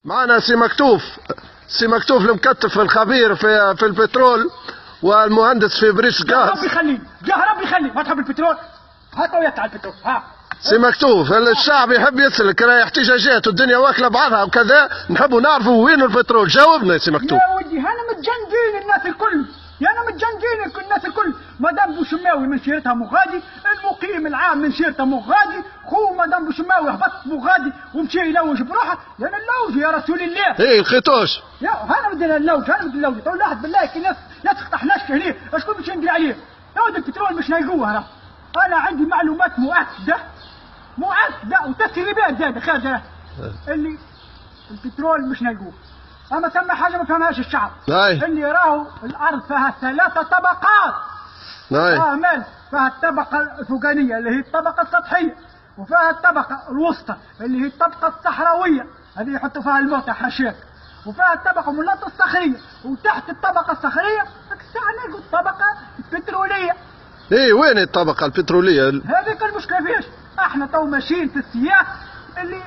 معنا سي مكتوف المكتف الخبير في البترول والمهندس في بريش يا غاز. رب يخليه، يا رب يخليه. ما تحب البترول؟ هات وياك على البترول. ها سي مكتوف، الشعب يحب يسلك، راهي احتجاجات والدنيا واكله بعضها وكذا، نحبوا نعرفوا وين البترول. جاوبنا يا سي مكتوف. يا ودي انا متجندين الناس الكل، يا انا متجندين الناس الكل. مدام بوشماوي من شيرتها مغادي، المقيم العام من شيرته مغادي، خو مدام بوشماوي هبط مغادي ومشي يلوج بروحه. يا نلوج يا رسول الله. ايه الخيطوش. يا انا بدنا نلوج، انا بدي نلوج. تقول واحد بالله كي لا تقطعناش هنا، شكون باش ندير عليه؟ يا ولد البترول مش نلقوه. انا عندي معلومات مؤكده وتسريبات زاده خارجه اللي البترول مش نلقوه. اما ثم حاجه ما فهمهاش الشعب. اللي راهو الارض فيها 3 طبقات. مال فيها الطبقه الفوقانيه اللي هي الطبقه السطحيه، وفيها الطبقه الوسطى اللي هي الطبقه الصحراويه، هذه يحطوا فيها الموتى حاشاك، وفيها الطبقه ملاط الصخريه، وتحت الطبقه الصخريه الساعه نلقوا الطبقه البتروليه. ايه وين الطبقه البتروليه؟ هذيك المشكله فيش. احنا تو ماشيين في السياق اللي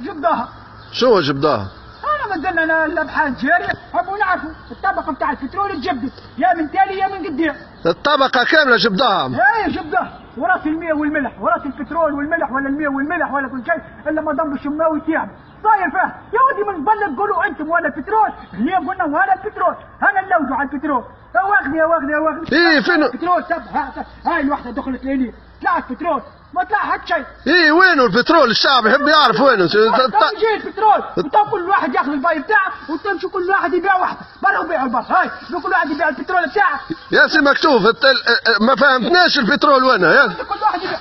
جبدوها. شو جبدوها؟ انا ما زلنا الابحاث جاريه، حبوا نعرفوا الطبقه بتاع البترول تجبدت يا من تالي يا من قدام. الطبقه كامله جبدوها؟ ايه جبدوها، وراس المياه والملح، وراس البترول والملح، ولا المياه والملح ولا كل شيء الا ما ضم الشماوي تاعنا. صاير فيها يا ودي من قبل تقولوا انتم ولا البترول، هنا قلنا ولا البترول، انا نلوجوا على البترول. واخذي ايه فين البترول؟ هاي الوحده دخلت لهنا طلعت بترول، ما طلع حتى شيء. ايه وينه البترول؟ الشعب يحب يعرف وينه. يجي البترول وتو كل واحد ياخذ الباي بتاعه، وتمشي كل واحد يبيع واحده، برا وبيعوا الباص. هاي كل واحد يبيع البترول بتاعه. يا سي مكتوف ما فهمتناش البترول وينه. كل واحد يبيع